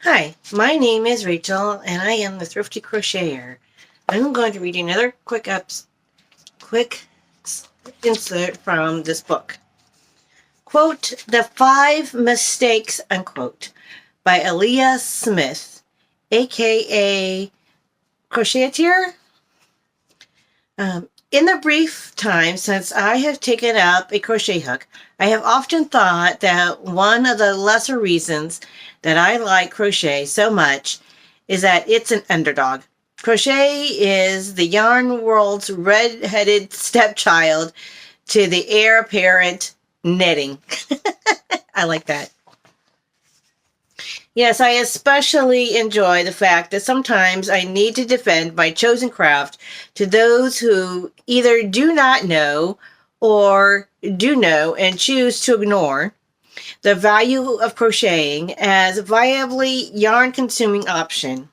Hi, my name is Rachel, and I am the Thrifty Crocheter. I'm going to read another quick insert from this book. Quote, The Five Mistakes, unquote, by LYS Smith, aka Crocheter. In the brief time since I have taken up a crochet hook, I have often thought that one of the lesser reasons that I like crochet so much is that it's an underdog. Crochet is the yarn world's red-headed stepchild to the heir apparent knitting. I like that. Yes, I especially enjoy the fact that sometimes I need to defend my chosen craft to those who either do not know or do know and choose to ignore the value of crocheting as a viably yarn-consuming option.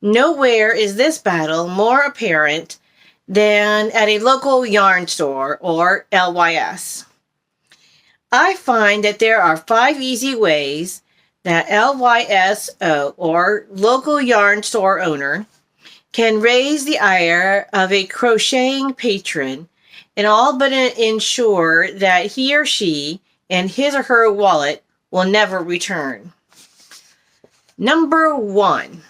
Nowhere is this battle more apparent than at a local yarn store or LYS. I find that there are 5 easy ways that LYSO, or local yarn store owner, can raise the ire of a crocheting patron and all but ensure that he or she and his or her wallet will never return. Number 1.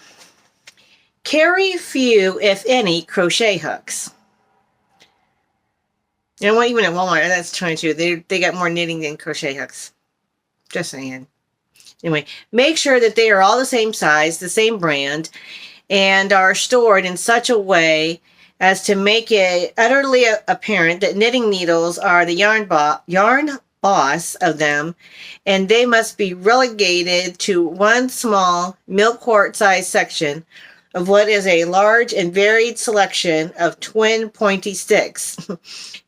Carry few, if any, crochet hooks. You know what? Even at Walmart, that's true. They got more knitting than crochet hooks. Just saying. Anyway, make sure that they are all the same size, the same brand, and are stored in such a way as to make it utterly apparent that knitting needles are the yarn boss of them, and they must be relegated to one small milk quart size section of what is a large and varied selection of twin pointy sticks.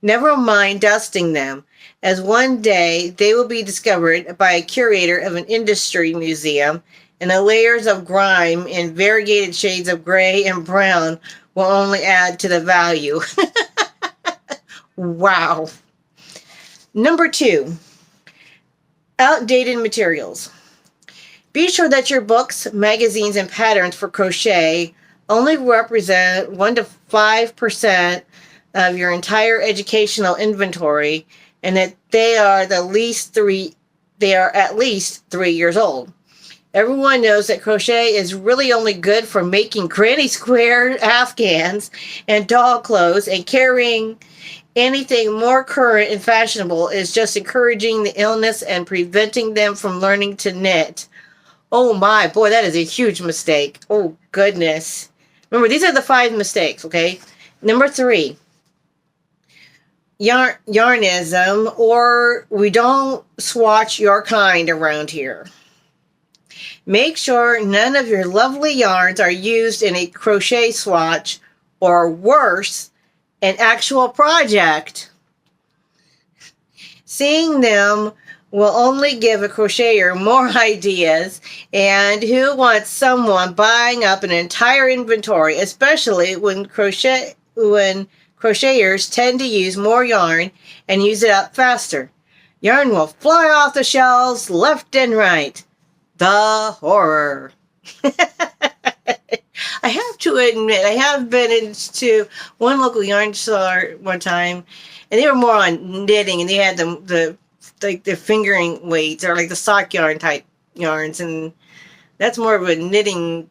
Never mind dusting them, as one day they will be discovered by a curator of an industry museum, and the layers of grime in variegated shades of gray and brown will only add to the value. Wow. Number 2, outdated materials. Be sure that your books, magazines, and patterns for crochet only represent 1 to 5% of your entire educational inventory, and that they are at least 3 years old. Everyone knows that crochet is really only good for making granny square afghans and doll clothes, and carrying anything more current and fashionable is just encouraging the illness and preventing them from learning to knit. Oh my, boy, that is a huge mistake. Oh, goodness. Remember, these are the 5 mistakes, okay? Number 3, yarnism, or we don't swatch your kind around here. Make sure none of your lovely yarns are used in a crochet swatch, or worse, an actual project. Seeing them will only give a crocheter more ideas, and who wants someone buying up an entire inventory, especially when crocheters tend to use more yarn and use it up faster. Yarn will fly off the shelves left and right. The horror. I have to admit, I have been into one local yarn store one time, and they were more on knitting, and they had the fingering weights, or like the sock yarn type yarns, and that's more of a knitting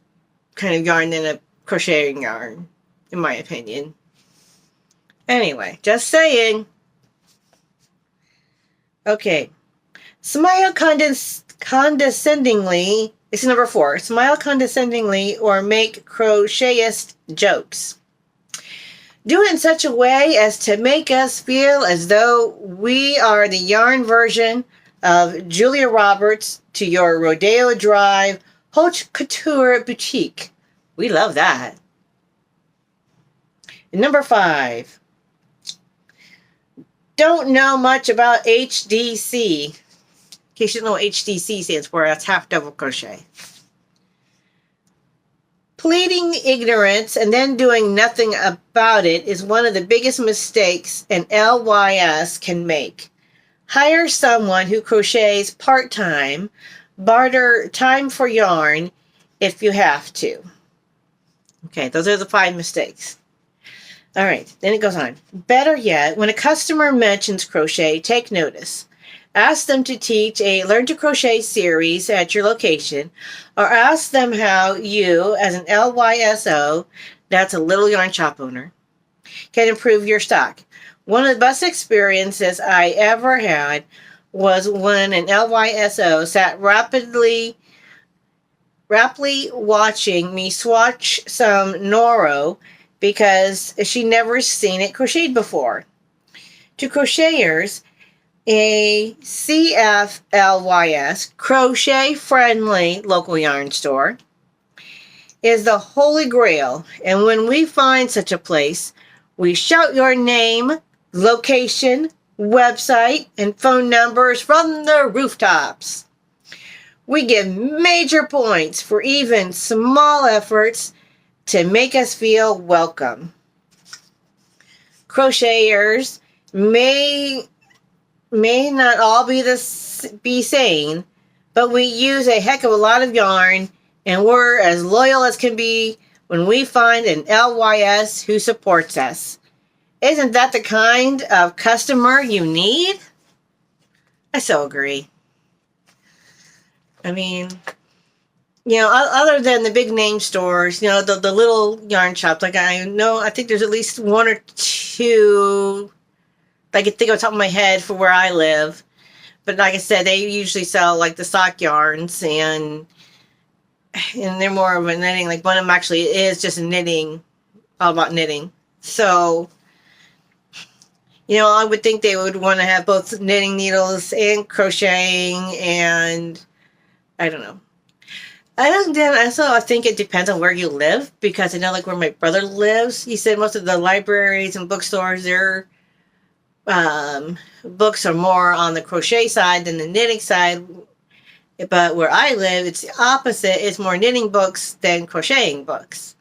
kind of yarn than a crocheting yarn, in my opinion. Anyway, just saying. Okay. Smile condescendingly. This is number 4. Smile condescendingly or make crochetist jokes. Do it in such a way as to make us feel as though we are the yarn version of Julia Roberts to your Rodeo Drive haute couture boutique. We love that. Number 5. Don't know much about HDC. In case you don't know what HDC stands for, that's half double crochet. Pleading ignorance and then doing nothing about it is one of the biggest mistakes an LYS can make. Hire someone who crochets part-time, Barter time for yarn if you have to. Okay, those are the 5 mistakes. All right, then it goes on. Better yet, when a customer mentions crochet, take notice. Ask them to teach a Learn to Crochet series at your location, or ask them how you, as an LYSO, that's a Little Yarn Shop owner, can improve your stock. One of the best experiences I ever had was when an LYSO sat rapidly watching me swatch some Noro because she never seen it crocheted before. To crocheters, a CFLYS, crochet-friendly local yarn store, is the holy grail, and when we find such a place, we shout your name, location, website, and phone numbers from the rooftops. We give major points for even small efforts to make us feel welcome. Crocheters may not all be sane, but we use a heck of a lot of yarn, and we're as loyal as can be when we find an LYS who supports us. Isn't that the kind of customer you need? I so agree. I mean, other than the big name stores, the little yarn shops, like I think there's at least one or two I can think on top of my head for where I live. But like I said, they usually sell like the sock yarns, and they're more of a knitting. Like one of them actually is just knitting, all about knitting. So, I would think they would want to have both knitting needles and crocheting, and I don't know. I think it depends on where you live, because I know like where my brother lives, he said most of the libraries and bookstores, their books are more on the crochet side than the knitting side. But where I live, it's the opposite. It's more knitting books than crocheting books.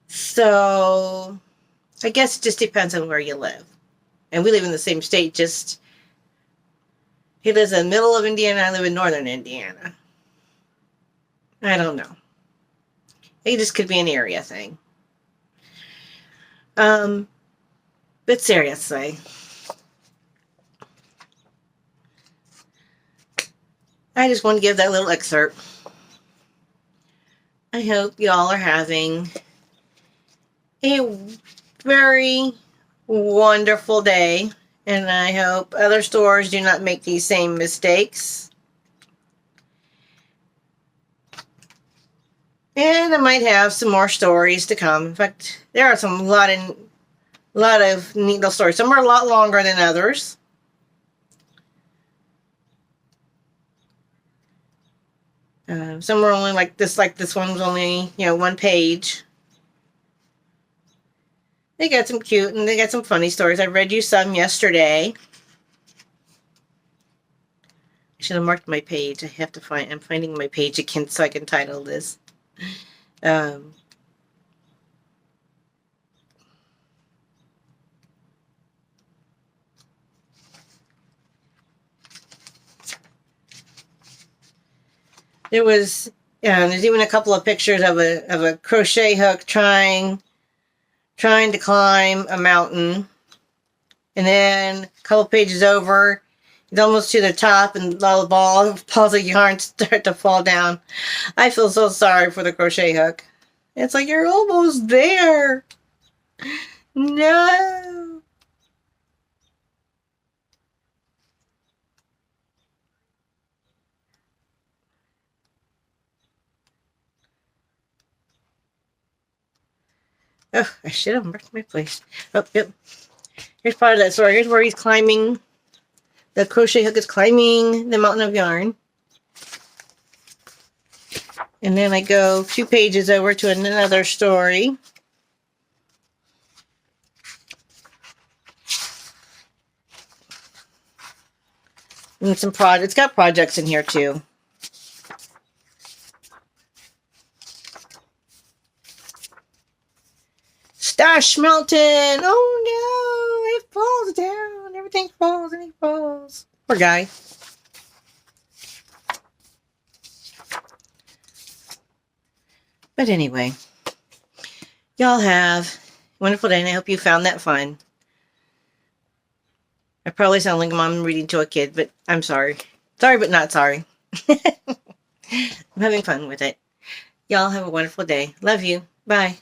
So I guess it just depends on where you live. And we live in the same state, just he lives in the middle of Indiana, I live in northern Indiana. I don't know. It just could be an area thing. But seriously, I just want to give that little excerpt. I hope y'all are having a very wonderful day, and I hope other stores do not make these same mistakes. And I might have some more stories to come. In fact, there are a lot of neat little stories. Some are a lot longer than others. Some are only like this one was only, one page. They got some cute and they got some funny stories. I read you some yesterday. I should have marked my page. I'm finding my page again so I can title this. There's even a couple of pictures of a crochet hook trying to climb a mountain, and then a couple pages over, it's almost to the top, and all the balls of yarn start to fall down. I feel so sorry for the crochet hook. It's like, you're almost there. No. Oh, I should have marked my place. Oh, yep. Here's part of that story. Here's where he's climbing. The crochet hook is climbing the mountain of yarn. And then I go 2 pages over to another story. And some it's got projects in here too. Stash Mountain! Oh no! It falls down! Everything falls and he falls. Poor guy. But anyway, y'all have a wonderful day, and I hope you found that fun. I probably sound like a mom reading to a kid, but I'm sorry. Sorry, but not sorry. I'm having fun with it. Y'all have a wonderful day. Love you. Bye.